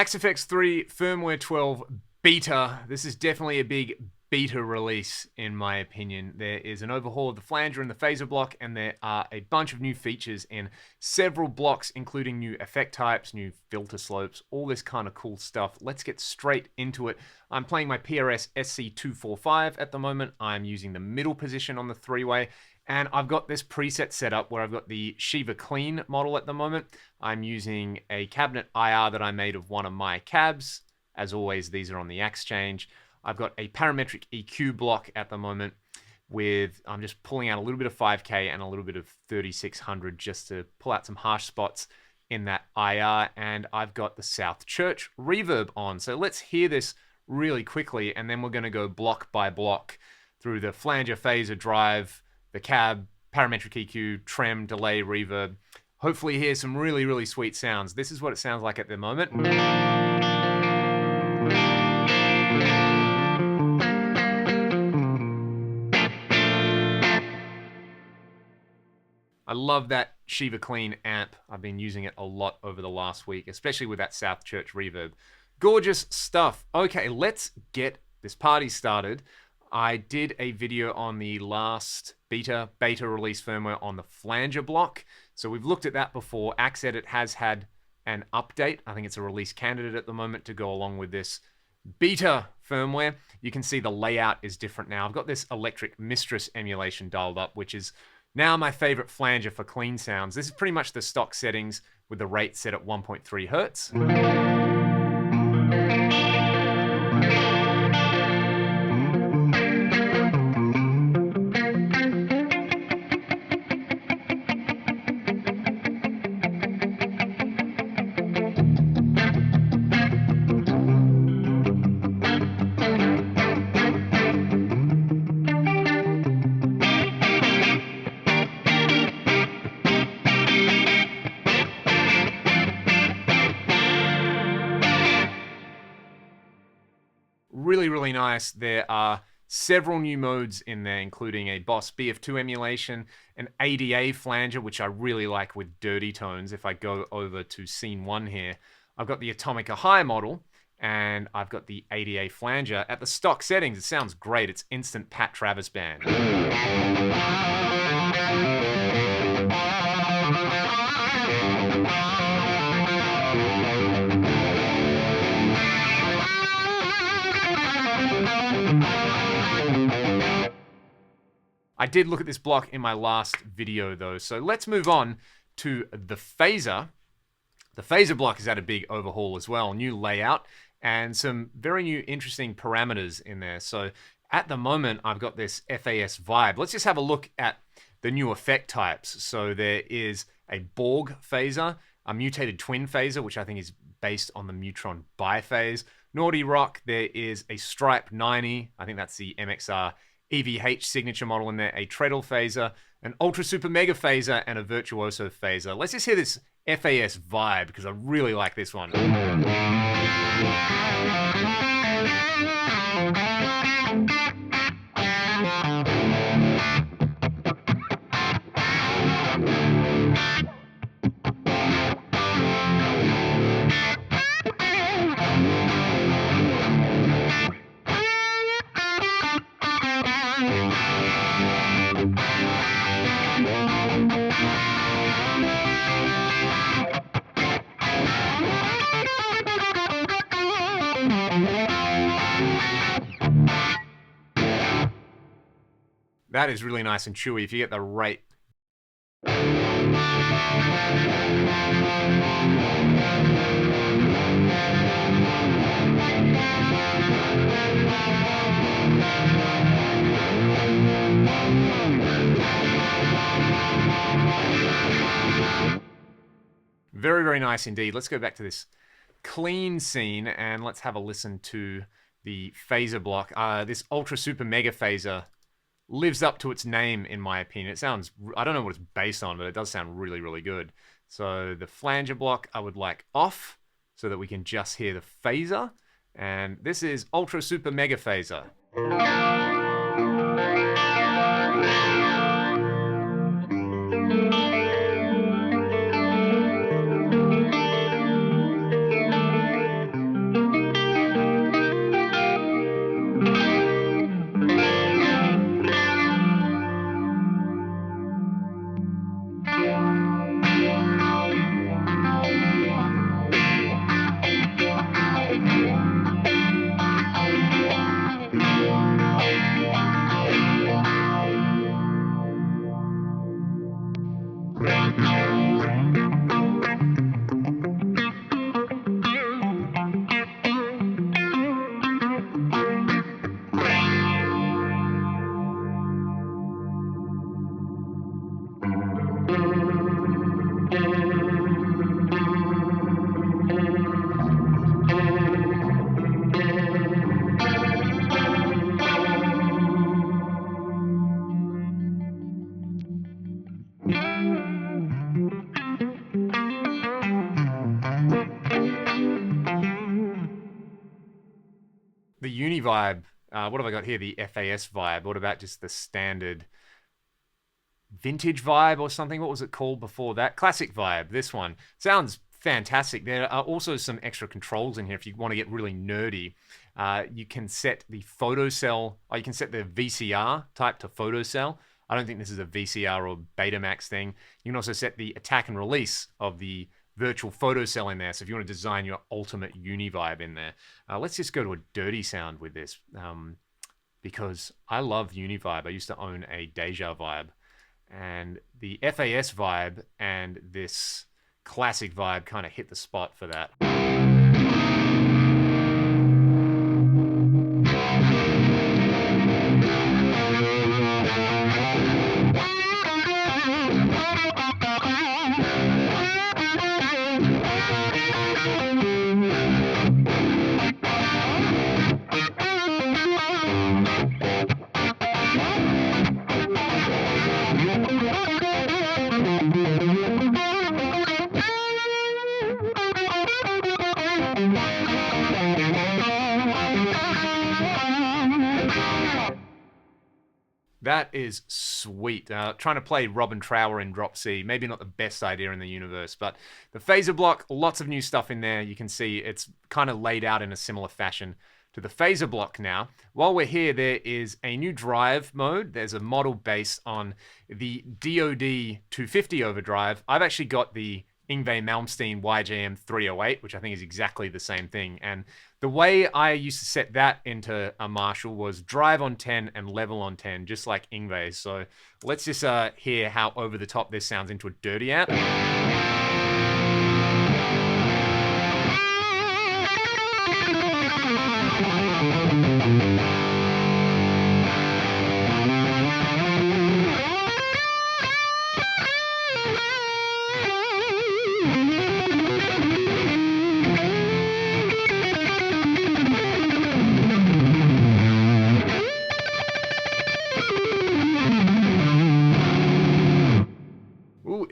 Axe-Fx 3 Firmware 12 Beta. This is definitely a big beta release, in my opinion. There is an overhaul of the flanger and the phaser block, and there are a bunch of new features in several blocks, including new effect types, new filter slopes, all this kind of cool stuff. Let's get straight into it. I'm playing my PRS SC245 at the moment. I'm using the middle position on the three-way, and I've got this preset set up where I've got the Shiva Clean model at the moment. I'm using a cabinet IR that I made of one of my cabs. As always, these are on the Axe change. I've got a parametric EQ block at the moment with, I'm just pulling out a little bit of 5K and a little bit of 3600 just to pull out some harsh spots in that IR. And I've got the South Church reverb on. So let's hear this really quickly, and then we're going to go block by block through the flanger, phaser, drive, the cab, parametric EQ, trem, delay, reverb. Hopefully hear some really, really sweet sounds. This is what it sounds like at the moment. I love that Shiva Clean amp. I've been using it a lot over the last week, especially with that South Church reverb. Gorgeous stuff. Okay, let's get this party started. I did a video on the last beta release firmware on the flanger block. So we've looked at that before. Axe Edit has had an update. I think it's a release candidate at the moment to go along with this beta firmware. You can see the layout is different now. I've got this Electric Mistress emulation dialed up, which is now my favorite flanger for clean sounds. This is pretty much the stock settings with the rate set at 1.3 Hertz. Really nice. There are several new modes in there, including a Boss BF2 emulation, an ADA flanger, which I really like with dirty tones. If I go over to scene 1 here, I've got the Atomica High model, and I've got the ADA flanger. At the stock settings, it sounds great. It's instant Pat Travis band. I did look at this block in my last video though, so let's move on to the phaser. The phaser block has had a big overhaul as well, new layout, and some very new interesting parameters in there. So at the moment, I've got this FAS vibe. Let's just have a look at the new effect types. So there is a Borg phaser, a mutated twin phaser, which I think is based on the Mutron biphase. Naughty Rock, there is a Stripe 90, I think that's the MXR EVH signature model in there, a treadle phaser, an ultra super mega phaser, and a virtuoso phaser. Let's just hear this FAS vibe, because I really like this one. That is really nice and chewy if you get the right. Very nice indeed. Let's go back to this clean scene and let's have a listen to the phaser block. This ultra super mega phaser lives up to its name, in my opinion. It sounds, I don't know what it's based on, but it does sound really good. So the flanger block I would like off so that we can just hear the phaser. And this is ultra super mega phaser. The uni vibe. What have I got here? The FAS vibe. What about just the standard vintage vibe or something? What was it called before that? Classic vibe. This one sounds fantastic. There are also some extra controls in here if you want to get really nerdy. You can set the photocell, or you can set the VCR type to photocell. I don't think this is a VCR or Betamax thing. You can also set the attack and release of the virtual photocell in there. So if you want to design your ultimate uni vibe in there, let's just go to a dirty sound with this, because I love uni vibe. I used to own a Deja vibe, and the FAS vibe and this classic vibe kind of hit the spot for that. That is sweet. Trying to play Robin Trower in Drop C, maybe not the best idea in the universe, but the phaser block, lots of new stuff in there. You can see it's kind of laid out in a similar fashion to the phaser block now. While we're here, there is a new drive mode. There's a model based on the DoD 250 Overdrive. I've actually got the Yngwie Malmsteen YJM 308, which I think is exactly the same thing. And the way I used to set that into a Marshall was drive on 10 and level on 10, just like Yngwie. So let's just hear how over the top this sounds into a dirty amp.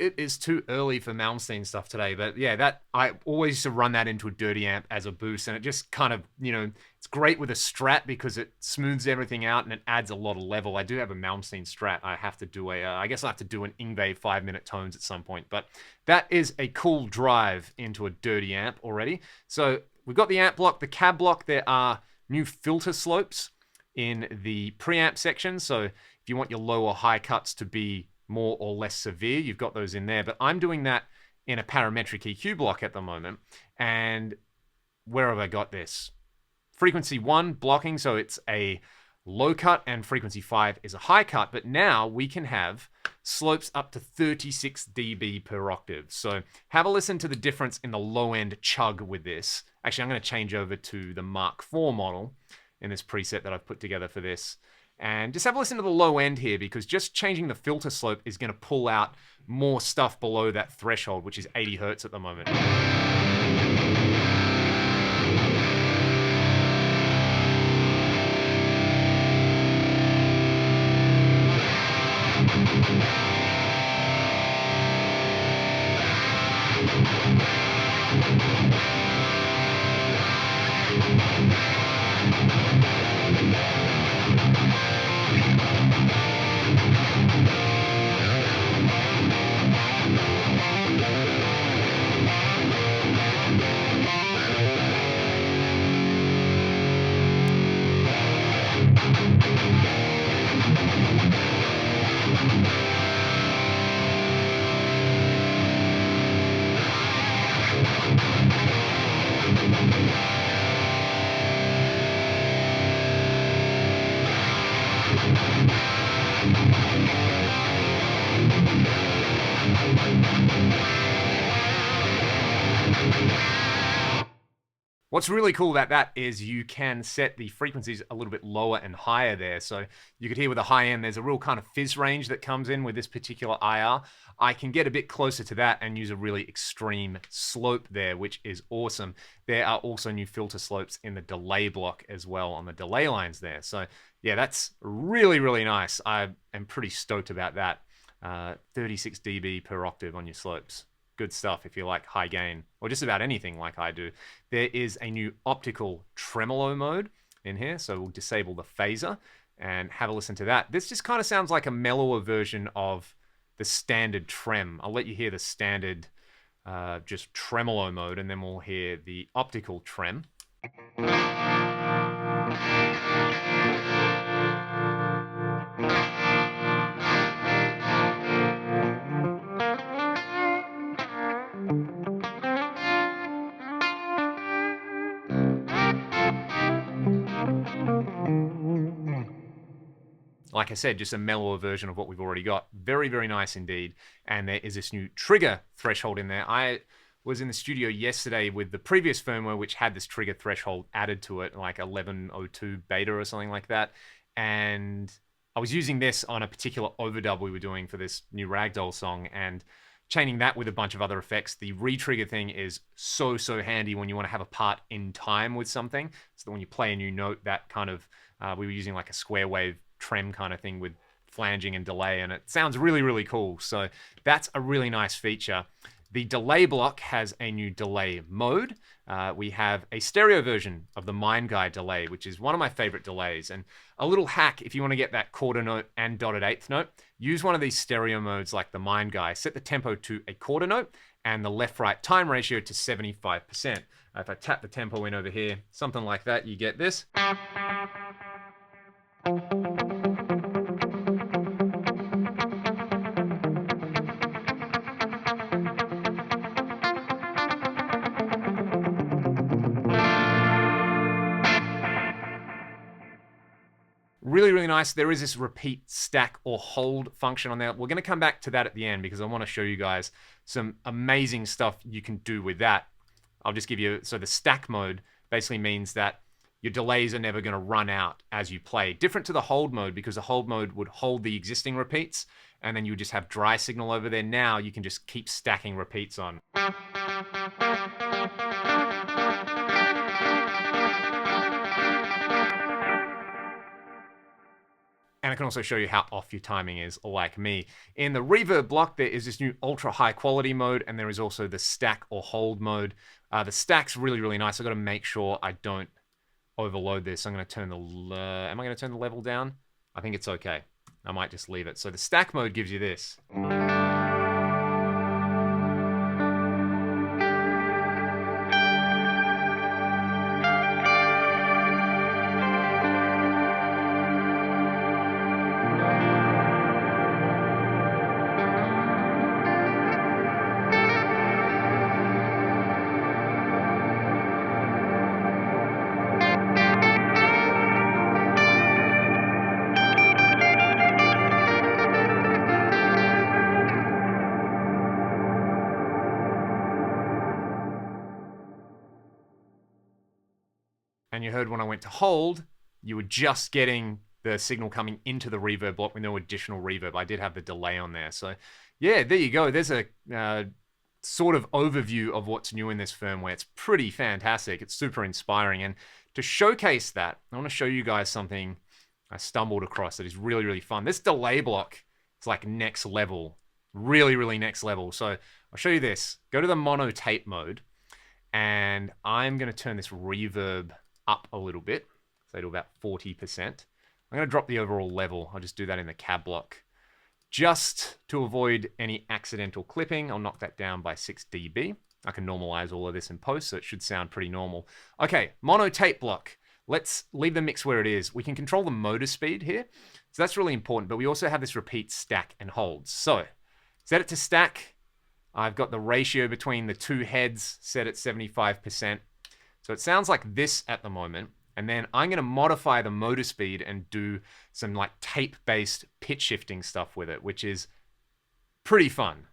It is too early for Malmsteen stuff today, but yeah, that I always used to run that into a dirty amp as a boost, and it just kind of, it's great with a Strat because it smooths everything out and it adds a lot of level. I do have a Malmsteen Strat. I have to do I guess I have to do an Yngwie 5-minute tones at some point, but that is a cool drive into a dirty amp already. So we've got the amp block, the cab block. There are new filter slopes in the preamp section, so if you want your low or high cuts to be more or less severe, you've got those in there. But I'm doing that in a parametric EQ block at the moment. And where have I got this? Frequency 1 blocking, so it's a low cut, and frequency 5 is a high cut. But now we can have slopes up to 36 dB per octave. So have a listen to the difference in the low end chug with this. Actually, I'm going to change over to the Mark IV model in this preset that I've put together for this. And just have a listen to the low end here, because just changing the filter slope is going to pull out more stuff below that threshold, which is 80 Hertz at the moment. What's really cool about that is you can set the frequencies a little bit lower and higher there. So you could hear with the high end, there's a real kind of fizz range that comes in with this particular IR. I can get a bit closer to that and use a really extreme slope there, which is awesome. There are also new filter slopes in the delay block as well on the delay lines there. So yeah, that's really, really nice. I am pretty stoked about that. 36 dB per octave on your slopes. Good stuff if you like high gain, or just about anything like I do. There is a new optical tremolo mode. in here. So we'll disable the phaser and have a listen to that. This just kind of sounds like a mellower version of the standard trem. I'll let you hear the standard just tremolo mode, and then we'll hear the optical trem. Like I said, just a mellower version of what we've already got. Very, very nice indeed. And there is this new trigger threshold in there. I was in the studio yesterday with the previous firmware, which had this trigger threshold added to it, like 11.02 beta or something like that. And I was using this on a particular overdub we were doing for this new Ragdoll song, and chaining that with a bunch of other effects. The retrigger thing is so, so handy when you want to have a part in time with something. So that when you play a new note, that kind of, we were using like a square wave trem kind of thing with flanging and delay, and it sounds really, really cool. So that's a really nice feature. The delay block has a new delay mode. We have a stereo version of the Mind Guy delay, which is one of my favorite delays. And a little hack, if you want to get that quarter note and dotted eighth note, use one of these stereo modes like the Mind Guy. Set the tempo to a quarter note and the left-right time ratio to 75%. If I tap the tempo in over here, something like that, you get this. Really, really nice. There is this repeat, stack, or hold function on there. We're going to come back to that at the end because I want to show you guys some amazing stuff you can do with that. I'll just give you, so the stack mode basically means that your delays are never going to run out as you play. Different to the hold mode, because the hold mode would hold the existing repeats and then you would just have dry signal over there. Now you can just keep stacking repeats on. And I can also show you how off your timing is, like me. In the reverb block, there is this new ultra high quality mode, and there is also the stack or hold mode. The stack's really, really nice. I've got to make sure I don't overload this. I'm going to turn the, am I going to turn the level down? I think it's okay. I might just leave it. So the stack mode gives you this. And you heard when I went to hold, you were just getting the signal coming into the reverb block with no additional reverb. I did have the delay on there. So yeah, there you go. There's a sort of overview of what's new in this firmware. It's pretty fantastic. It's super inspiring. And to showcase that, I want to show you guys something I stumbled across that is really, really fun. This delay block is like next level. Really, really next level. So I'll show you this. Go to the mono tape mode, and I'm going to turn this reverb up a little bit, say to about 40%. I'm going to drop the overall level. I'll just do that in the cab block. Just to avoid any accidental clipping, I'll knock that down by 6 dB. I can normalize all of this in post, so it should sound pretty normal. Okay, mono tape block. Let's leave the mix where it is. We can control the motor speed here, so that's really important, but we also have this repeat, stack, and hold. So, set it to stack. I've got the ratio between the two heads set at 75%. So it sounds like this at the moment, and then I'm going to modify the motor speed and do some like tape-based pitch shifting stuff with it, which is pretty fun.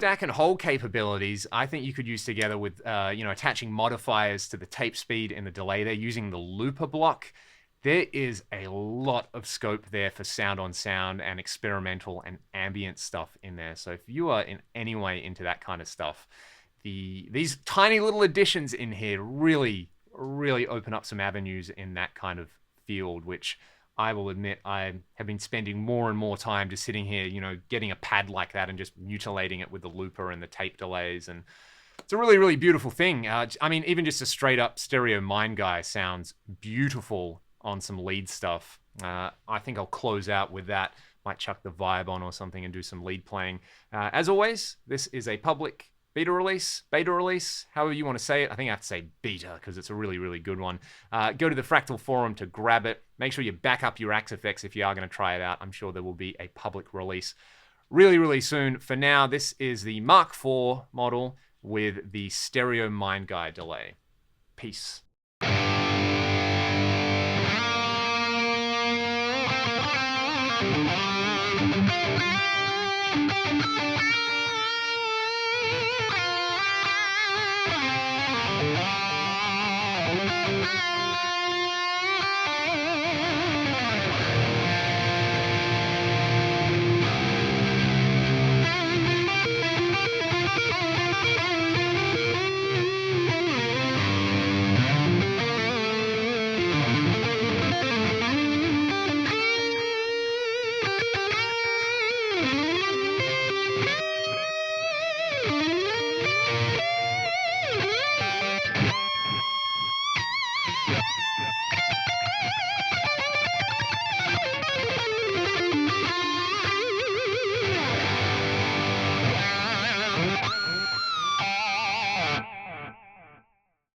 stack and hold capabilities, I think you could use together with, attaching modifiers to the tape speed and the delay. They're using the looper block. There is a lot of scope there for sound on sound and experimental and ambient stuff in there. So if you are in any way into that kind of stuff, these tiny little additions in here really open up some avenues in that kind of field, which I will admit I have been spending more and more time just sitting here, getting a pad like that and just mutilating it with the looper and the tape delays. And it's a really beautiful thing. I mean, even just a straight up stereo mind guy sounds beautiful on some lead stuff. I think I'll close out with that. Might chuck the vibe on or something and do some lead playing. As always, this is a public beta release, however you want to say it. I think I have to say beta because it's a really good one. Go to the Fractal forum to grab it. Make sure you back up your Axe effects if you are going to try it out. I'm sure there will be a public release really soon. For now, this is the Mark IV model with the stereo mind guy delay. Peace.